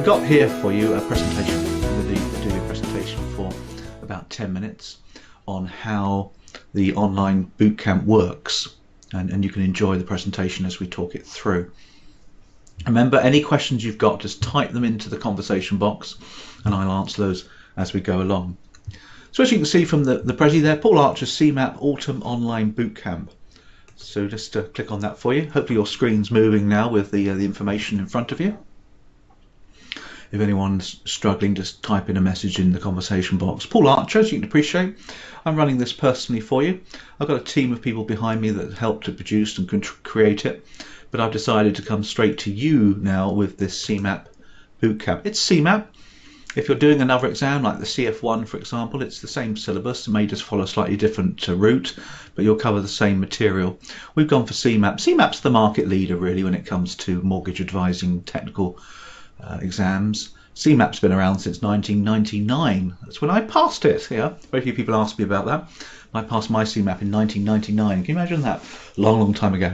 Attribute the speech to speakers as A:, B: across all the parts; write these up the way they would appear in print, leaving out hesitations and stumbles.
A: We've got here for you a presentation. I'm going to do a presentation for about 10 minutes on how the online bootcamp works, and you can enjoy the presentation as we talk it through. Remember, any questions you've got, just type them into the conversation box and I'll answer those as we go along. So as you can see from the prezi there, Paul Archer's CeMAP Autumn Online Bootcamp. So just click on that for you. Hopefully your screen's moving now with the information in front of you. If anyone's struggling, just type in a message in the conversation box. Paul Archer, as you can appreciate, I'm running this personally for you. I've got a team of people behind me that helped to produce and create it, but I've decided to come straight to you now with this CeMAP Bootcamp. It's CeMAP. If you're doing another exam like the CF1, for example, it's the same syllabus. It may just follow a slightly different route, but you'll cover the same material. We've gone for CeMAP. CeMAP's the market leader really when it comes to mortgage advising technical exams. CeMAP's been around since 1999. That's when I passed it. Yeah, very few people ask me about that. I passed my CeMAP in 1999. Can you imagine that? Long time ago.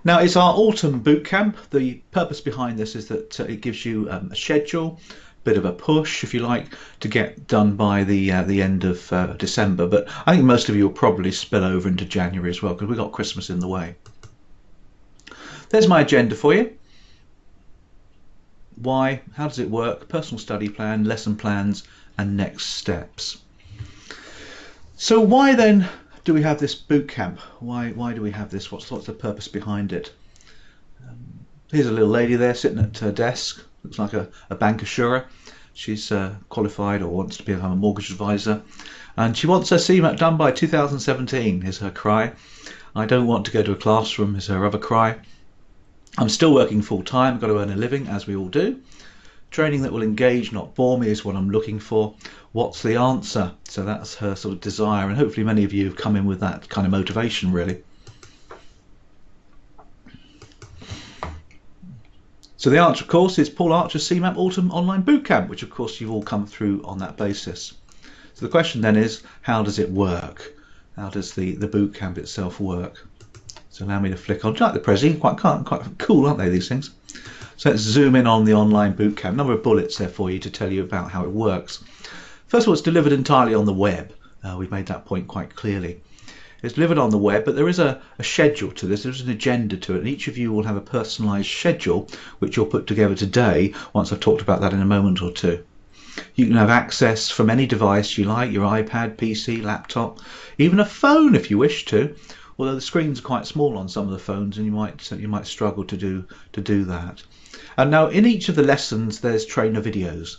A: Now, it's our autumn bootcamp. The purpose behind this is that it gives you a schedule, bit of a push, if you like, to get done by the end of December. But I think most of you will probably spill over into January as well, because we've got Christmas in the way. There's my agenda for you. Why, how does it work, personal study plan, lesson plans, and next steps. So why then do we have this boot camp? Why do we have this? What's the purpose behind it? Here's a little lady there sitting at her desk. Looks like a bank assurer. She's qualified or wants to become a mortgage advisor, and she wants her CeMAP done by 2017 is her cry. I don't want to go to a classroom is her other cry. I'm still working full-time, I've got to earn a living, as we all do. Training that will engage, not bore me, is what I'm looking for. What's the answer? So that's her sort of desire, and hopefully many of you have come in with that kind of motivation, really. So the answer, of course, is Paul Archer's CeMAP Autumn Online Bootcamp, which of course you've all come through on that basis. So the question then is, how does it work? How does the bootcamp itself work? So allow me to flick on. Do you like the prezi? Quite cool, aren't they, these things? So let's zoom in on the online bootcamp. A number of bullets there for you to tell you about how it works. First of all, it's delivered entirely on the web. We've made that point quite clearly. It's delivered on the web, but there is a schedule to this. There's an agenda to it, and each of you will have a personalised schedule which you'll put together today, once I've talked about that in a moment or two. You can have access from any device you like, your iPad, PC, laptop, even a phone if you wish to. Although the screens are quite small on some of the phones, and you might struggle to do that. And now in each of the lessons there's trainer videos.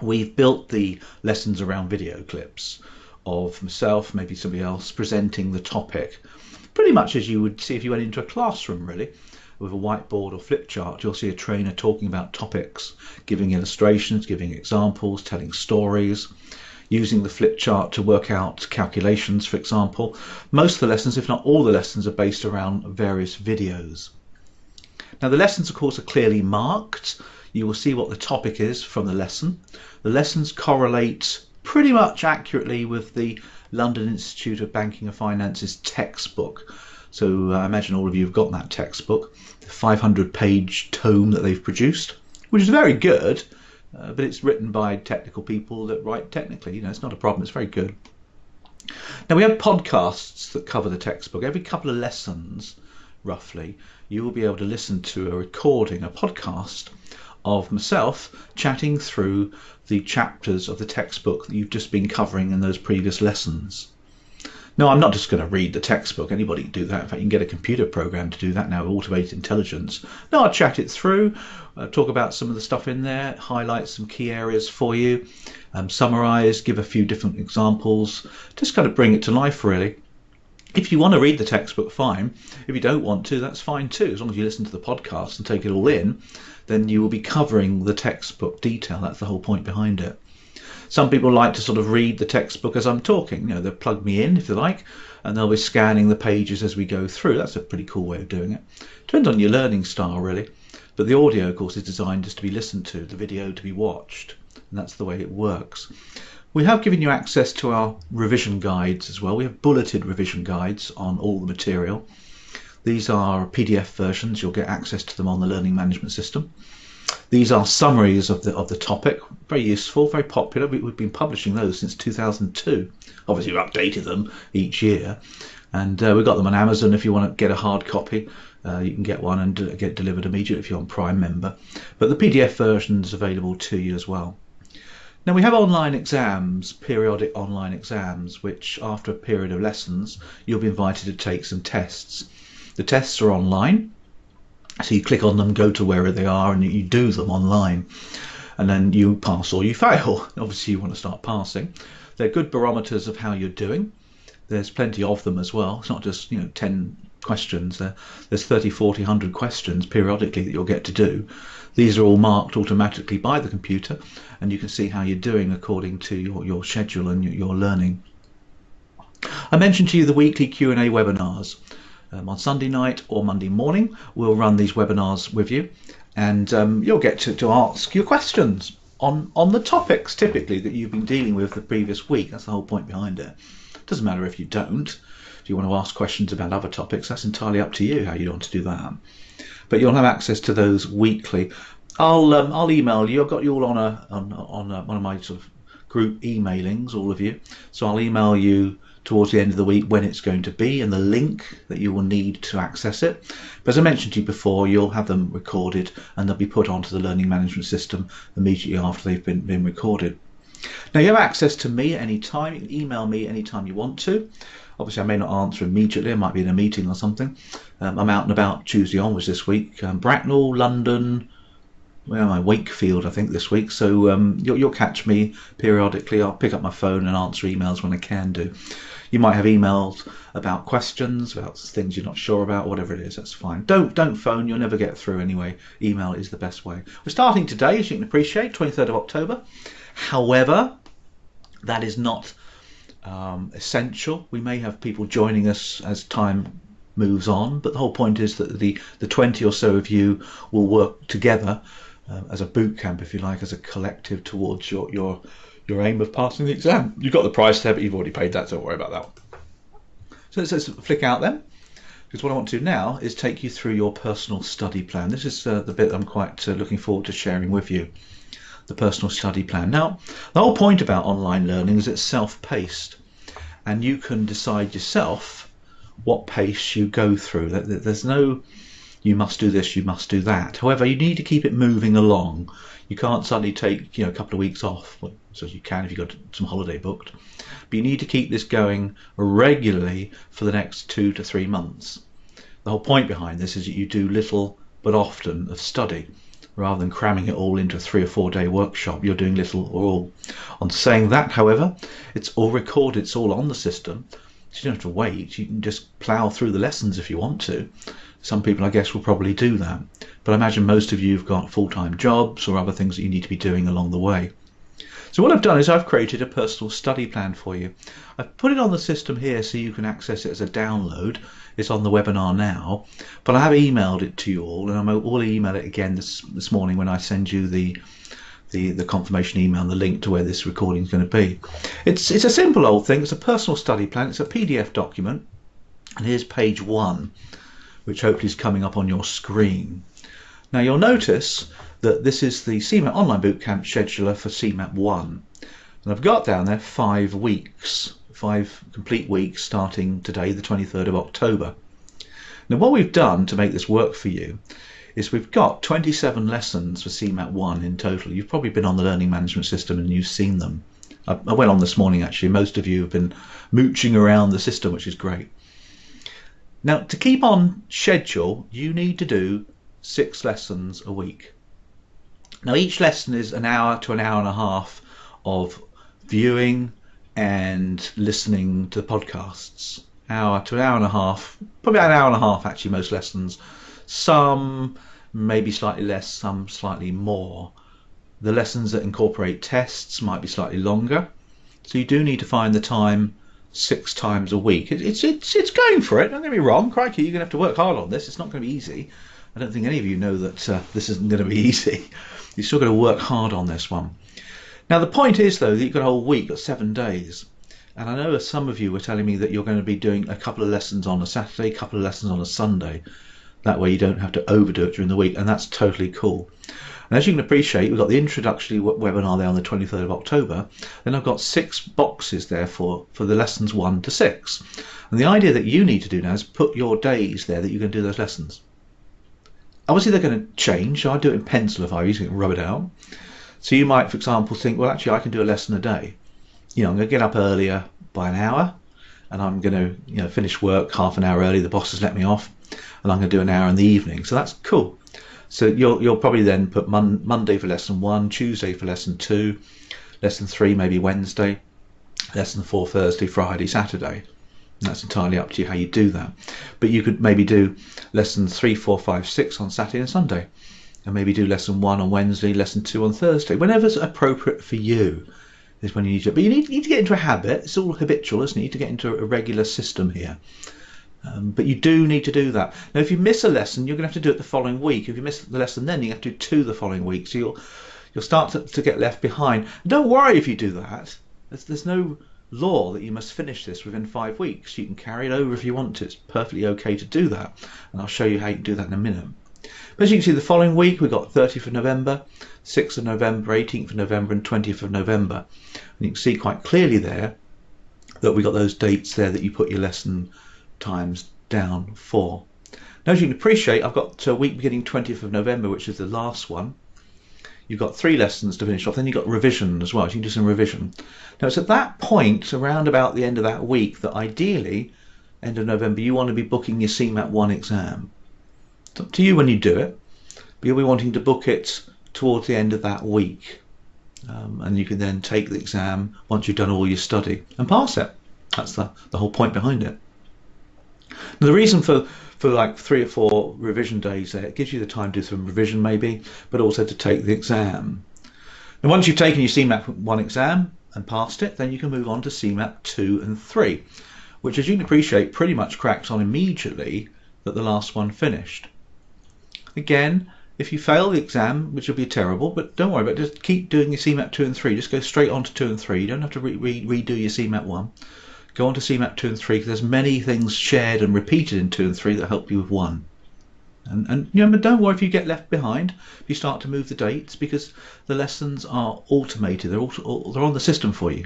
A: We've built the lessons around video clips of myself, maybe somebody else, presenting the topic, pretty much as you would see if you went into a classroom, really. With a whiteboard or flip chart, you'll see a trainer talking about topics, giving illustrations, giving examples, telling stories, using the flip chart to work out calculations, for example. Most of the lessons, if not all the lessons, are based around various videos. Now the lessons, of course, are clearly marked. You will see what the topic is from the lesson. The lessons correlate pretty much accurately with the London Institute of Banking and Finance's textbook. So I imagine all of you have got that textbook, the 500-page tome that they've produced, which is very good. But it's written by technical people that write technically. It's not a problem. It's very good. Now we have podcasts that cover the textbook. Every couple of lessons, roughly, you will be able to listen to a recording, a podcast of myself chatting through the chapters of the textbook that you've just been covering in those previous lessons. No, I'm not just going to read the textbook. Anybody can do that. In fact, you can get a computer program to do that now, automated intelligence. No, I'll chat it through, talk about some of the stuff in there, highlight some key areas for you, summarise, give a few different examples, just kind of bring it to life, really. If you want to read the textbook, fine. If you don't want to, that's fine too. As long as you listen to the podcast and take it all in, then you will be covering the textbook detail. That's the whole point behind it. Some people like to sort of read the textbook as I'm talking. They'll plug me in if they like, and they'll be scanning the pages as we go through. That's a pretty cool way of doing it. Depends on your learning style, really. But the audio, of course, is designed just to be listened to, the video to be watched, and that's the way it works. We have given you access to our revision guides as well. We have bulleted revision guides on all the material. These are PDF versions. You'll get access to them on the learning management system. These are summaries of the topic, very useful, very popular. We've been publishing those since 2002. Obviously, we've updated them each year, and we've got them on Amazon. If you want to get a hard copy, you can get one and get it delivered immediately if you're on Prime member. But the PDF version is available to you as well. Now we have online exams, periodic online exams, which after a period of lessons, you'll be invited to take some tests. The tests are online, so you click on them, go to wherever they are, and you do them online. And then you pass or you fail. Obviously you want to start passing. They're good barometers of how you're doing. There's plenty of them as well. It's not just 10 questions. There's 30, 40, 100 questions periodically that you'll get to do. These are all marked automatically by the computer, and you can see how you're doing according to your schedule and your learning. I mentioned to you the weekly Q&A webinars. On Sunday night or Monday morning, we'll run these webinars with you, and you'll get to ask your questions on the topics typically that you've been dealing with the previous week. That's the whole point behind it. Doesn't matter if you don't. If you want to ask questions about other topics, that's entirely up to you how you want to do that. But you'll have access to those weekly. I'll email you. I've got you all on one of my sort of group emailings, all of you. So I'll email you towards the end of the week when it's going to be and the link that you will need to access it. But as I mentioned to you before, you'll have them recorded and they'll be put onto the learning management system immediately after they've been recorded. Now you have access to me at any time. You can email me anytime you want to. Obviously I may not answer immediately, I might be in a meeting or something. I'm out and about Tuesday onwards this week. Bracknell, London, where am I? Wakefield I think this week. So you'll catch me periodically. I'll pick up my phone and answer emails when I can do. You might have emails about questions, about things you're not sure about, whatever it is, that's fine. Don't phone, you'll never get through anyway. Email is the best way. We're starting today, as you can appreciate, 23rd of October. However, that is not essential. We may have people joining us as time moves on, but the whole point is that the 20 or so of you will work together as a boot camp, if you like, as a collective towards your aim of passing the exam. You've got the price there, but you've already paid that, so don't worry about that. So let's flick out then, because what I want to do now is take you through your personal study plan. This is the bit I'm quite looking forward to sharing with you, the personal study plan. Now, the whole point about online learning is it's self-paced, and you can decide yourself what pace you go through. There's no you must do this, you must do that. However, you need to keep it moving along. You can't suddenly take a couple of weeks off, so you can if you've got some holiday booked. But you need to keep this going regularly for the next 2 to 3 months. The whole point behind this is that you do little but often of study. Rather than cramming it all into a 3 or 4 day workshop, you're doing little or all. On saying that, however, it's all recorded, it's all on the system. So you don't have to wait, you can just plough through the lessons if you want to. Some people, I guess, will probably do that. But I imagine most of you have got full-time jobs or other things that you need to be doing along the way. So what I've done is I've created a personal study plan for you. I've put it on the system here so you can access it as a download. It's on the webinar now, but I have emailed it to you all, and I will email it again this morning when I send you the confirmation email and the link to where this recording is going to be. It's a simple old thing. It's a personal study plan. It's a PDF document, and here's page 1, which hopefully is coming up on your screen. Now you'll notice that this is the CeMAP Online Bootcamp scheduler for CeMAP 1. And I've got down there 5 weeks, 5 complete weeks starting today, the 23rd of October. Now what we've done to make this work for you is we've got 27 lessons for CeMAP 1 in total. You've probably been on the learning management system and you've seen them. I went on this morning actually. Most of you have been mooching around the system, which is great. Now to keep on schedule, you need to do 6 lessons a week. Now each lesson is an hour to an hour and a half of viewing and listening to the podcasts. Hour to an hour and a half, probably an hour and a half actually, most lessons. Some maybe slightly less, some slightly more. The lessons that incorporate tests might be slightly longer. So you do need to find the time 6 times a week. It's going for it, don't get me wrong. Crikey, you're going to have to work hard on this. It's not going to be easy. I don't think any of you know that this isn't going to be easy. You're still going to work hard on this one. Now the point is though that you've got a whole week, got 7 days. And I know that some of you were telling me that you're going to be doing a couple of lessons on a Saturday, a couple of lessons on a Sunday. That way you don't have to overdo it during the week, and that's totally cool. And as you can appreciate, we've got the introductory webinar there on the 23rd of October. Then I've got 6 boxes there for the lessons 1 to 6. And the idea that you need to do now is put your days there that you're going to do those lessons. Obviously, they're going to change. So I do it in pencil if I use it and rub it out. So you might, for example, think, well, actually, I can do a lesson a day. I'm going to get up earlier by an hour, and I'm going to finish work half an hour early. The boss has let me off, and I'm going to do an hour in the evening. So that's cool. So you'll probably then put Monday for lesson 1, Tuesday for lesson 2, lesson 3 maybe Wednesday, lesson 4 Thursday, Friday, Saturday. And that's entirely up to you how you do that. But you could maybe do lessons 3, 4, 5, 6 on Saturday and Sunday, and maybe do lesson 1 on Wednesday, lesson 2 on Thursday. Whenever's appropriate for you is when you need to. But you need to get into a habit. It's all habitual, isn't it? You need to get into a regular system here. But you do need to do that. Now, if you miss a lesson, you're going to have to do it the following week. If you miss the lesson then, you have to do 2 the following week. So you'll start to get left behind. Don't worry if you do that. There's no law that you must finish this within 5 weeks. You can carry it over if you want to. It's perfectly okay to do that. And I'll show you how you can do that in a minute. But as you can see, the following week, we've got 30th of November, 6th of November, 18th of November, and 20th of November. And you can see quite clearly there that we've got those dates there that you put your lesson times down for. Now, as you can appreciate, I've got a week beginning 20th of November, which is the last one. You've got 3 lessons to finish off, then you've got revision as well, so you can do some revision. Now, it's at that point, around about the end of that week, that ideally, end of November, you want to be booking your CeMAP 1 exam. It's up to you when you do it, but you'll be wanting to book it towards the end of that week. And you can then take the exam once you've done all your study and pass it. That's the whole point behind it. Now, the reason for like 3 or 4 revision days there, it gives you the time to do some revision maybe, but also to take the exam. And once you've taken your CeMAP 1 exam and passed it, then you can move on to CeMAP 2 and 3, which, as you can appreciate, pretty much cracks on immediately that the last one finished. Again, if you fail the exam, which will be terrible, but don't worry about it, just keep doing your CeMAP 2 and 3. Just go straight on to 2 and 3. You don't have to redo your CeMAP 1. Go on to CeMAP 2 and 3 because there's many things shared and repeated in 2 and 3 that help you with 1. And but don't worry if you get left behind, if you start to move the dates, because the lessons are automated. They're on the system for you.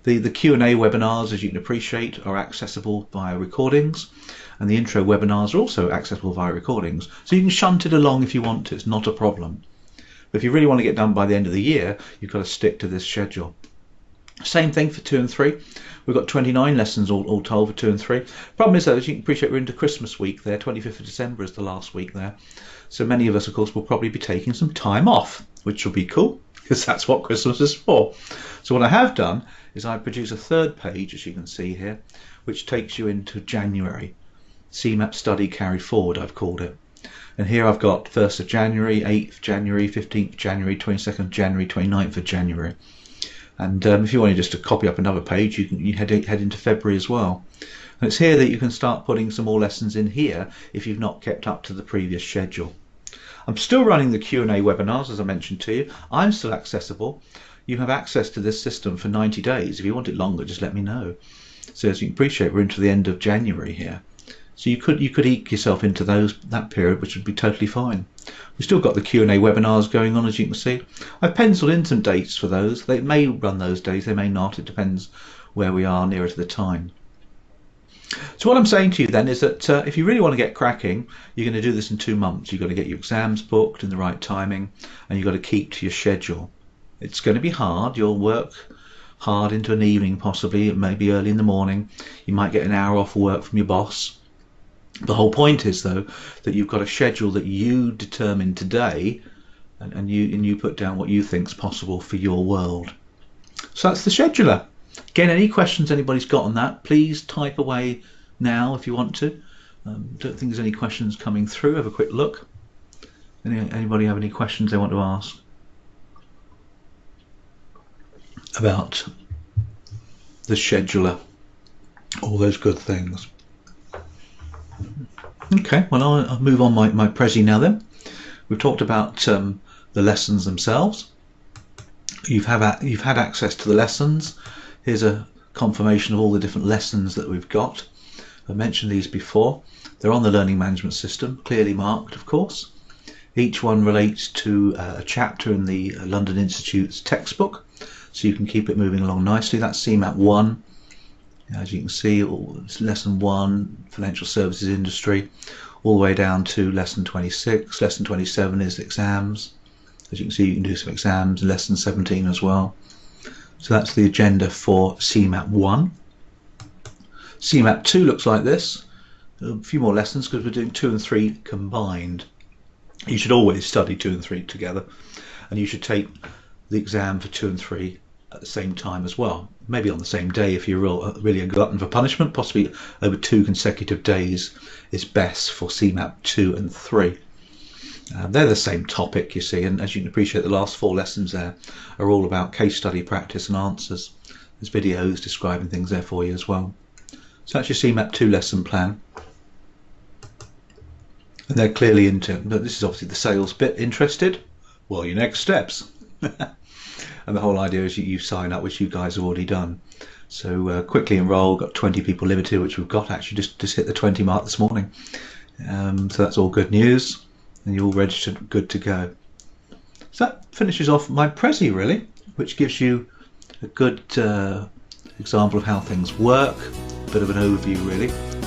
A: The Q&A webinars, as you can appreciate, are accessible via recordings, and the intro webinars are also accessible via recordings. So you can shunt it along if you want to. It's not a problem. But if you really want to get done by the end of the year, you've got to stick to this schedule. Same thing for 2 and 3. We've got 29 lessons all told for 2 and 3. Problem is, though, as you can appreciate, we're into Christmas week there. 25th of December is the last week there. So many of us, of course, will probably be taking some time off, which will be cool, because that's what Christmas is for. So what I have done is I produce a 3rd page, as you can see here, which takes you into January. CeMAP study carried forward, I've called it. And here I've got 1st of January, 8th of January, 15th of January, 22nd of January, 29th of January. And if you wanted just to copy up another page, you head into February as well. And it's here that you can start putting some more lessons in here if you've not kept up to the previous schedule. I'm still running the Q&A webinars, as I mentioned to you. I'm still accessible. You have access to this system for 90 days. If you want it longer, just let me know. So as you can appreciate, we're into the end of January here. So you could eke yourself into that period, which would be totally fine. We've still got the Q&A webinars going on, as you can see. I've penciled in some dates for those. They may run those days, they may not. It depends where we are nearer to the time. So what I'm saying to you then is that if you really want to get cracking, you're going to do this in 2 months. You've got to get your exams booked in the right timing, and you've got to keep to your schedule. It's going to be hard. You'll work hard into an evening possibly, maybe early in the morning. You might get an hour off work from your boss. The whole point is, though, that you've got a schedule that you determine today, and you put down what you think is possible for your world. So that's the scheduler. Again, any questions anybody's got on that, please type away now if you want to. Don't think there's any questions coming through. Have a quick look. Anybody have any questions they want to ask about the scheduler? All those good things. Okay, well, I'll move on my Prezi now then. We've talked about the lessons themselves. You've had access to the lessons. Here's a confirmation of all the different lessons that we've got. I mentioned these before. They're on the learning management system, clearly marked, of course. Each one relates to a chapter in the London Institute's textbook, so you can keep it moving along nicely. That's CeMAP 1. As you can see, it's lesson 1, financial services industry, all the way down to lesson 26. Lesson 27 is exams. As you can see, you can do some exams in lesson 17 as well. So that's the agenda for CeMAP 1. CeMAP 2 looks like this. A few more lessons because we're doing 2 and 3 combined. You should always study 2 and 3 together, and you should take the exam for 2 and 3 at the same time as well. Maybe on the same day if you're really a glutton for punishment. Possibly over 2 consecutive days is best for CeMAP 2 and 3. They're the same topic, you see, and as you can appreciate, the last 4 lessons there are all about case study, practice and answers. There's videos describing things there for you as well. So that's your CeMAP 2 lesson plan. And they're clearly into, but this is obviously the sales bit. Interested? Well, your next steps. And the whole idea is you sign up, which you guys have already done. So quickly enroll, got 20 people limited, which we've got actually just hit the 20 mark this morning. So that's all good news. And you're all registered, good to go. So that finishes off my Prezi really, which gives you a good example of how things work, a bit of an overview really.